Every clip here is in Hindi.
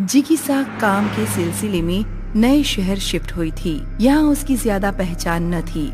जिगीसा काम के सिलसिले में नए शहर शिफ्ट हुई थी। यहाँ उसकी ज्यादा पहचान न थी।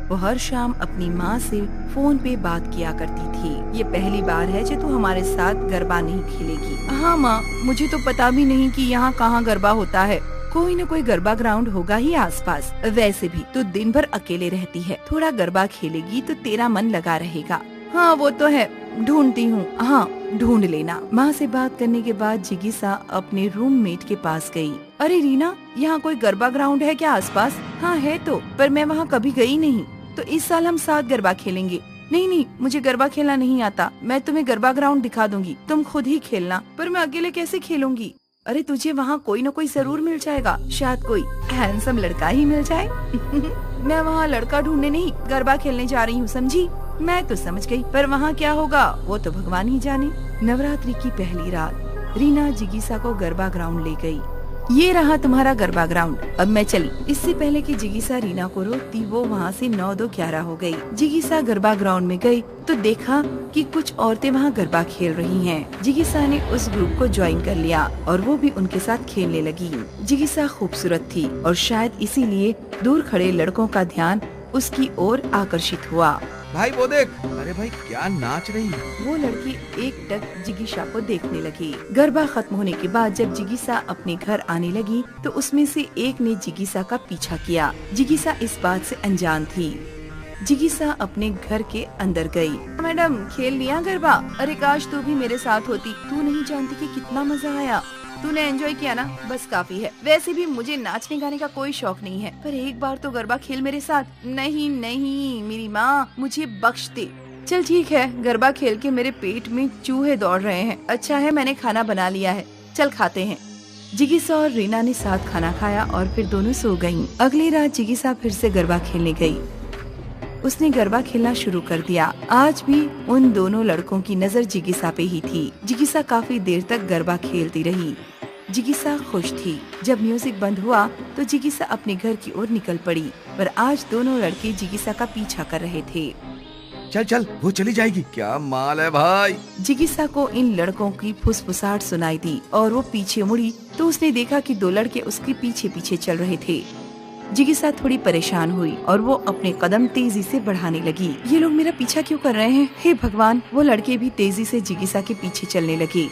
वो हर शाम अपनी माँ से फोन पे बात किया करती थी। ये पहली बार है जो तू हमारे साथ गरबा नहीं खेलेगी। हाँ माँ, मुझे तो पता भी नहीं कि यहाँ कहाँ गरबा होता है। कोई न कोई गरबा ग्राउंड होगा ही आसपास। वैसे भी तू दिन भर अकेले रहती है, थोड़ा गरबा खेलेगी तो तेरा मन लगा रहेगा। हाँ वो तो है, ढूंढती हूँ। हाँ ढूंढ लेना। माँ से बात करने के बाद जिगीसा अपने रूममेट के पास गई। अरे रीना, यहाँ कोई गरबा ग्राउंड है क्या आसपास? हाँ है तो, पर मैं वहाँ कभी गई नहीं। तो इस साल हम साथ गरबा खेलेंगे। नहीं नहीं, मुझे गरबा खेलना नहीं आता। मैं तुम्हें गरबा ग्राउंड दिखा दूंगी, तुम खुद ही खेलना। पर मैं अकेले कैसे खेलूंगी? अरे तुझे वहाँ कोई न कोई जरूर मिल जाएगा, शायद कोई हैंडसम लड़का ही मिल जाए। मैं वहाँ लड़का ढूंढने नहीं, गरबा खेलने जा रही हूँ, समझी? मैं तो समझ गई, पर वहाँ क्या होगा वो तो भगवान ही जाने। नवरात्रि की पहली रात रीना जिगीसा को गरबा ग्राउंड ले गई। ये रहा तुम्हारा गरबा ग्राउंड, अब मैं चली। इससे पहले कि जिगीसा रीना को रोकती, वो वहाँ से 9-2-11 हो गई। जिगीसा गरबा ग्राउंड में गई तो देखा कि कुछ औरतें वहाँ गरबा खेल रही हैं। जिगीसा ने उस ग्रुप को ज्वाइन कर लिया और वो भी उनके साथ खेलने लगी। जिगीसा खूबसूरत थी और शायद इसीलिए दूर खड़े लड़कों का ध्यान उसकी ओर आकर्षित हुआ। भाई वो देख, अरे भाई क्या नाच रही है। वो लड़की एकटक जिगीसा को देखने लगी। गरबा खत्म होने के बाद जब जिगीसा अपने घर आने लगी तो उसमें से एक ने जिगीसा का पीछा किया। जिगीसा इस बात से अनजान थी। जिगीसा अपने घर के अंदर गई। मैडम, खेल लिया गरबा? अरे काश तू भी मेरे साथ होती। तू नहीं जानती कि कितना मजा आया। तूने एंजॉय किया ना, बस काफी है। वैसे भी मुझे नाचने गाने का कोई शौक नहीं है, पर एक बार तो गरबा खेल मेरे साथ। नहीं नहीं मेरी माँ, मुझे बख्श दे। चल ठीक है, गरबा खेल के मेरे पेट में चूहे दौड़ रहे हैं। अच्छा है मैंने खाना बना लिया है, चल खाते हैं। जिगीसा और रीना ने साथ खाना खाया और फिर दोनों सो गयीं। अगली रात जिगीसा फिर से गरबा खेलने गयी। उसने गरबा खेलना शुरू कर दिया। आज भी उन दोनों लड़कों की नजर जिगीसा पे ही थी। जिगीसा काफी देर तक गरबा खेलती रही। जिगीसा खुश थी। जब म्यूजिक बंद हुआ तो जिगीसा अपने घर की ओर निकल पड़ी, पर आज दोनों लड़के जिगीसा का पीछा कर रहे थे। चल चल, वो चली जाएगी। क्या माल है भाई। जिगीसा को इन लड़कों की फुसफुसाहट सुनाई दी और वो पीछे मुड़ी तो उसने देखा कि दो लड़के उसके पीछे पीछे चल रहे थे। जिगीसा थोड़ी परेशान हुई और वो अपने कदम तेजी से बढ़ाने लगी। ये लोग मेरा पीछा क्यों कर रहे हैं? हे भगवान! वो लड़के भी तेजी से जिगीसा के पीछे चलने लगे।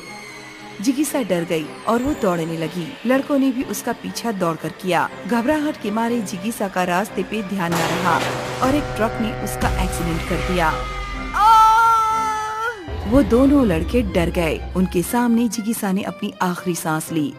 जिगीसा डर गई और वो दौड़ने लगी। लड़कों ने भी उसका पीछा दौड़कर किया। घबराहट के मारे जिगीसा का रास्ते पे ध्यान न रहा और एक ट्रक ने उसका एक्सीडेंट कर दिया। वो दोनों लड़के डर गए। उनके सामने जिगीसा ने अपनी आखिरी सांस ली।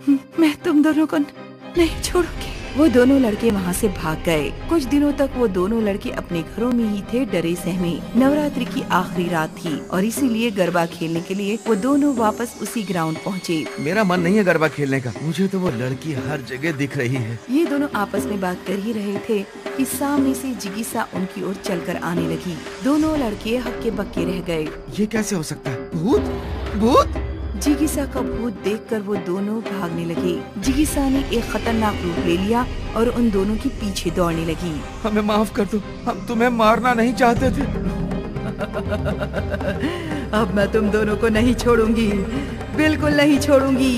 मैं तुम दोनों को नहीं छोड़ूंगी। वो दोनों लड़के वहाँ से भाग गए। कुछ दिनों तक वो दोनों लड़के अपने घरों में ही थे, डरे सहमे। नवरात्रि की आखिरी रात थी और इसीलिए गरबा खेलने के लिए वो दोनों वापस उसी ग्राउंड पहुँचे। मेरा मन नहीं है गरबा खेलने का, मुझे तो वो लड़की हर जगह दिख रही है। ये दोनों आपस में बात कर ही रहे थे कि सामने से जिगीसा उनकी ओर चलकर आने लगी। दोनों लड़के हक्के बक्के रह गए। ये कैसे हो सकता है? भूत भूत। जिगीसा का भूत देखकर वो दोनों भागने लगे। जिगीसा ने एक खतरनाक रूप ले लिया और उन दोनों के पीछे दौड़ने लगी। हमें माफ कर दो, हम तुम्हें मारना नहीं चाहते थे। अब मैं तुम दोनों को नहीं छोड़ूंगी, बिल्कुल नहीं छोड़ूंगी।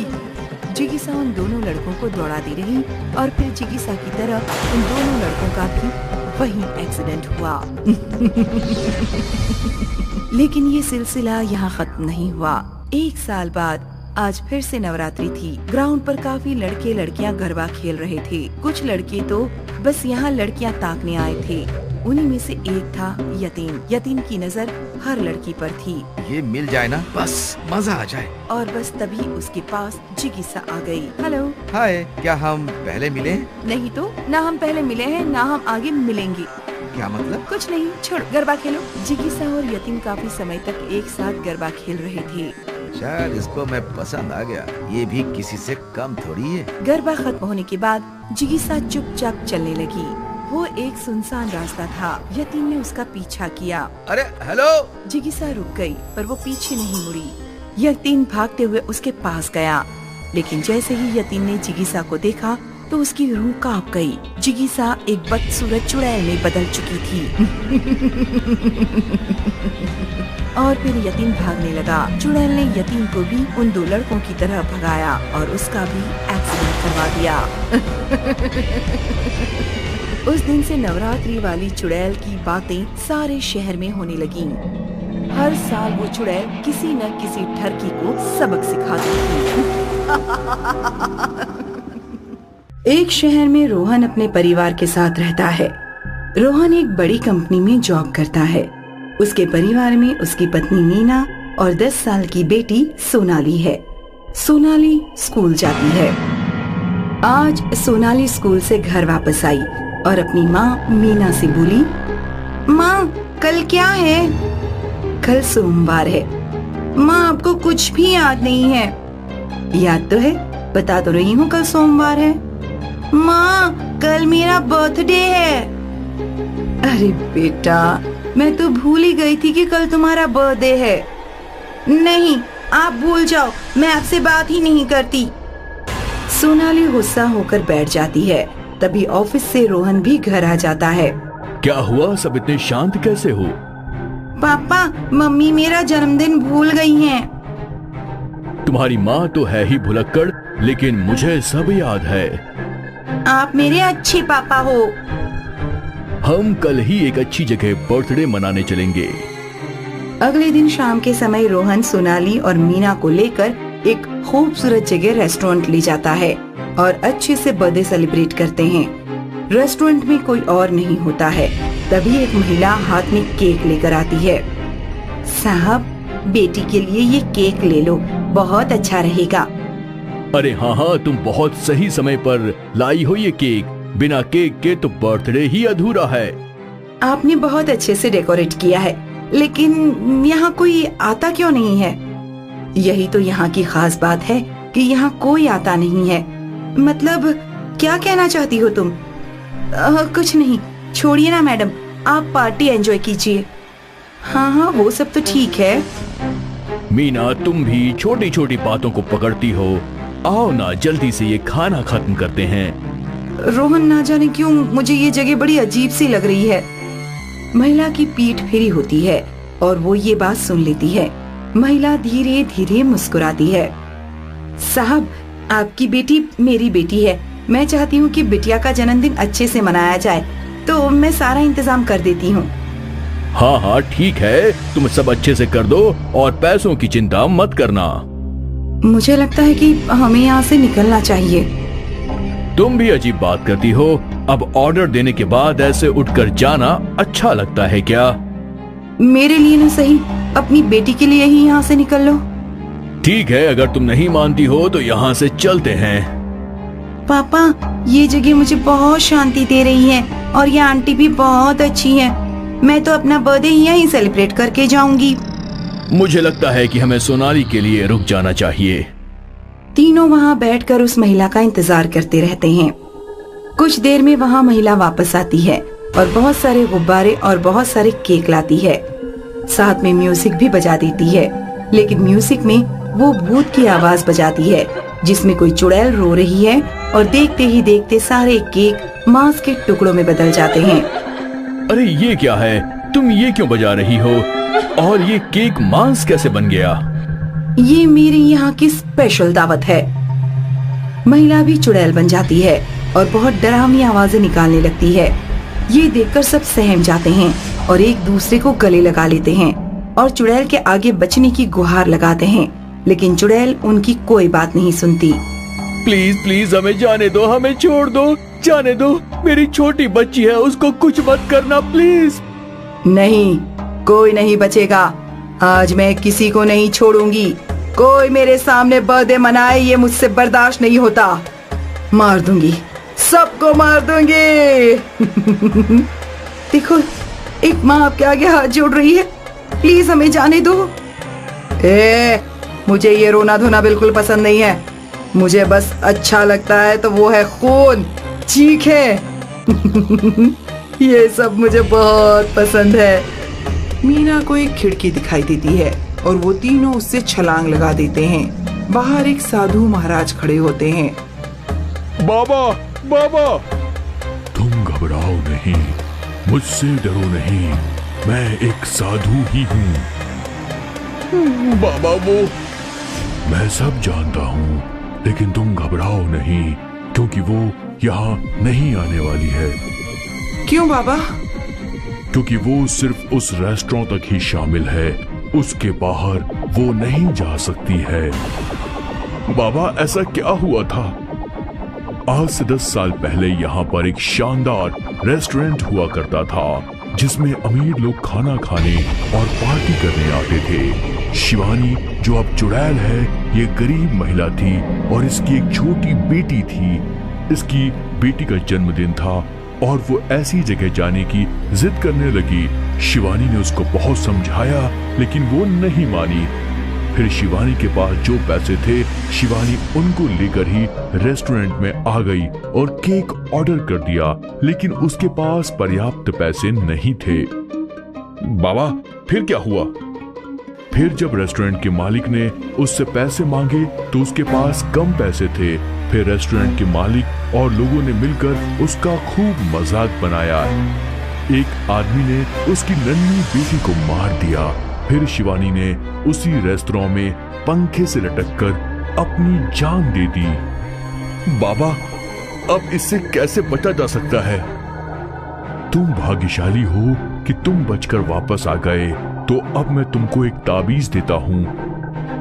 जिगीसा उन दोनों लड़कों को दौड़ाती रही और फिर जिगीसा की तरह उन दोनों लड़कों का भी वही एक्सीडेंट हुआ। लेकिन ये सिलसिला यहाँ खत्म नहीं हुआ। 1 साल बाद आज फिर से नवरात्रि थी। ग्राउंड पर काफी लड़के लड़कियां गरबा खेल रहे थे। कुछ लड़के तो बस यहाँ लड़कियां ताकने आए थे। उन्हीं में से एक था यतीम। यतीम की नजर हर लड़की पर थी। ये मिल जाए ना, बस मजा आ जाए। और बस तभी उसके पास जिगीसा आ गई। हेलो। हाय, क्या हम पहले मिले? नहीं तो, ना हम पहले मिले हैं ना हम आगे मिलेंगे। क्या मतलब? कुछ नहीं, छोड़, गरबा खेलो। जिगीसा और यतीम काफी समय तक एक साथ गरबा खेल रहे थे। शायद इसको मैं पसंद आ गया। ये भी किसी से कम थोड़ी है। गरबा खत्म होने के बाद जिगीसा चुपचाप चलने लगी। वो एक सुनसान रास्ता था। यतीम ने उसका पीछा किया। अरे हेलो। जिगीसा रुक गई पर वो पीछे नहीं मुड़ी। यतीम भागते हुए उसके पास गया, लेकिन जैसे ही यतीम ने जिगीसा को देखा तो उसकी रूह कांप गई। जिगीसा एक बदसूरत चुड़ैल में बदल चुकी थी। और फिर यतीम भागने लगा। चुड़ैल ने यतीम को भी उन दो लड़कों की तरह भगाया और उसका भी एक्सीडेंट करवा दिया। उस दिन से नवरात्रि वाली चुड़ैल की बातें सारे शहर में होने लगीं। हर साल वो चुड़ैल किसी न किसी ठरकी को सबक सिखाती थी। एक शहर में रोहन अपने परिवार के साथ रहता है। रोहन एक बड़ी कंपनी में जॉब करता है। उसके परिवार में उसकी पत्नी मीना और 10 साल की बेटी सोनाली है। सोनाली स्कूल जाती है। आज सोनाली स्कूल से घर वापस आई और अपनी माँ मीना से बोली, माँ कल क्या है? कल सोमवार है। माँ आपको कुछ भी याद नहीं है? याद तो है, बता तो रही हूँ कल सोमवार है। माँ कल मेरा बर्थडे है। अरे बेटा, मैं तो भूल ही गई थी कि कल तुम्हारा बर्थडे है। नहीं, आप भूल जाओ, मैं आपसे बात ही नहीं करती। सोनाली गुस्सा होकर बैठ जाती है। तभी ऑफिस से रोहन भी घर आ जाता है। क्या हुआ, सब इतने शांत कैसे हो? पापा, मम्मी मेरा जन्मदिन भूल गई हैं। तुम्हारी माँ तो है ही भुलक्कड़, लेकिन मुझे सब याद है। आप मेरे अच्छे पापा हो। हम कल ही एक अच्छी जगह बर्थडे मनाने चलेंगे। अगले दिन शाम के समय रोहन सोनाली और मीना को लेकर एक खूबसूरत जगह रेस्टोरेंट ले जाता है और अच्छे से बर्थडे सेलिब्रेट करते हैं। रेस्टोरेंट में कोई और नहीं होता है। तभी एक महिला हाथ में केक लेकर आती है। साहब, बेटी के लिए ये केक ले लो, बहुत अच्छा रहेगा। अरे हाँ हाँ, तुम बहुत सही समय पर लाई हो ये केक। बिना केक के तो बर्थडे ही अधूरा है। आपने बहुत अच्छे से डेकोरेट किया है, लेकिन यहाँ कोई आता क्यों नहीं है? यही तो यहाँ की खास बात है कि यहाँ कोई आता नहीं है। मतलब क्या कहना चाहती हो तुम? कुछ नहीं, छोड़िए ना मैडम, आप पार्टी एंजॉय कीजिए। हाँ हाँ, वो सब तो ठीक है। मीना, तुम भी छोटी छोटी बातों को पकड़ती हो। आओ ना, जल्दी से ये खाना खत्म करते हैं। रोहन, ना जाने क्यों मुझे ये जगह बड़ी अजीब सी लग रही है। महिला की पीठ फेरी होती है और वो ये बात सुन लेती है। महिला धीरे धीरे मुस्कुराती है। साहब, आपकी बेटी मेरी बेटी है। मैं चाहती हूँ कि बिटिया का जन्मदिन अच्छे से मनाया जाए, तो मैं सारा इंतजाम कर देती हूँ। हाँ हाँ ठीक है, तुम सब अच्छे से कर दो और पैसों की चिंता मत करना। मुझे लगता है कि हमें यहाँ से निकलना चाहिए। तुम भी अजीब बात करती हो। अब ऑर्डर देने के बाद ऐसे उठकर जाना अच्छा लगता है क्या? मेरे लिए न सही, अपनी बेटी के लिए ही यहाँ से निकल लो। ठीक है, अगर तुम नहीं मानती हो तो यहाँ से चलते हैं। पापा, ये जगह मुझे बहुत शांति दे रही है और ये आंटी भी बहुत अच्छी है। मैं तो अपना बर्थडे यहीं सेलिब्रेट करके जाऊंगी। मुझे लगता है कि हमें सोनाली के लिए रुक जाना चाहिए। तीनों वहाँ बैठकर उस महिला का इंतजार करते रहते हैं। कुछ देर में वहाँ महिला वापस आती है और बहुत सारे गुब्बारे और बहुत सारे केक लाती है। साथ में म्यूजिक भी बजा देती है, लेकिन म्यूजिक में वो भूत की आवाज बजाती है जिसमें कोई चुड़ैल रो रही है और देखते ही देखते सारे केक मांस के टुकड़ों में बदल जाते हैं। अरे ये क्या है? तुम ये क्यों बजा रही हो? और ये केक मांस कैसे बन गया? ये मेरी यहाँ की स्पेशल दावत है। महिला भी चुड़ैल बन जाती है और बहुत डरावनी आवाजें निकालने लगती है। ये देखकर सब सहम जाते हैं और एक दूसरे को गले लगा लेते हैं और चुड़ैल के आगे बचने की गुहार लगाते हैं, लेकिन चुड़ैल उनकी कोई बात नहीं सुनती। प्लीज प्लीज हमें जाने दो, हमें छोड़ दो, जाने दो। मेरी छोटी बच्ची है, उसको कुछ मत करना प्लीज। नहीं, कोई नहीं बचेगा। आज मैं किसी को नहीं छोड़ूंगी। कोई मेरे सामने बर्थडे मनाए, ये मुझसे बर्दाश्त नहीं होता। मार दूंगी, सबको मार दूंगी। देखो, एक माँ आपके आगे हाथ जोड़ रही है। प्लीज हमें जाने दो। मुझे ये रोना धोना बिल्कुल पसंद नहीं है। मुझे बस अच्छा लगता है तो वो है खून, चीख है। ये सब मुझे बहुत पसंद है। मीना को एक खिड़की दिखाई देती है और वो तीनों उससे छलांग लगा देते हैं। बाहर एक साधु महाराज खड़े होते हैं। बाबा, बाबा, तुम घबराओ नहीं, मुझसे डरो नहीं, मैं एक साधु ही हूँ। बाबा वो। मैं सब जानता हूँ, लेकिन तुम घबराओ नहीं, क्योंकि वो यहाँ नहीं आने वाली है। क्यों बाबा? क्योंकि वो सिर्फ उस रेस्टोरेंट तक ही शामिल है, उसके बाहर वो नहीं जा सकती है। बाबा ऐसा क्या हुआ था? आज से 10 साल पहले यहाँ पर एक शानदार रेस्टोरेंट हुआ करता था, जिसमें अमीर लोग खाना खाने और पार्टी करने आते थे। शिवानी, जो अब चुड़ैल है, ये गरीब महिला थी और इसकी एक छोटी बेटी थी। इसकी बेटी का जन्मदिन था और वो ऐसी जगह जाने की जिद करने लगी। शिवानी ने उसको बहुत समझाया, लेकिन वो नहीं मानी। फिर शिवानी के पास जो पैसे थे, शिवानी उनको लेकर ही रेस्टोरेंट में आ गई और केक ऑर्डर कर दिया, लेकिन उसके पास पर्याप्त पैसे नहीं थे। बाबा फिर क्या हुआ? फिर जब रेस्टोरेंट के मालिक ने उससे पैसे मांगे तो उसके पास कम पैसे थे। फिर रेस्टोरेंट के मालिक और लोगों ने मिलकर उसका खूब मजाक बनाया। एक आदमी ने उसकी नन्ही बेटी को मार दिया। फिर शिवानी ने उसी रेस्तरां में पंखे से लटककर अपनी जान दे दी। बाबा अब इससे कैसे बचा जा सकता है? तुम भाग्यशाली हो कि तुम बचकर वापस आ गए। तो अब मैं तुमको एक ताबीज देता हूँ।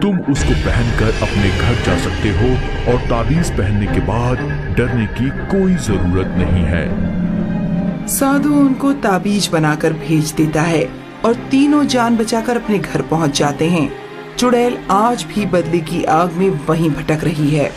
तुम उसको पहनकर अपने घर जा सकते हो और ताबीज पहनने के बाद डरने की कोई जरूरत नहीं है। साधु उनको ताबीज बनाकर भेज देता है और तीनों जान बचाकर अपने घर पहुंच जाते हैं। चुड़ैल आज भी बदले की आग में वहीं भटक रही है।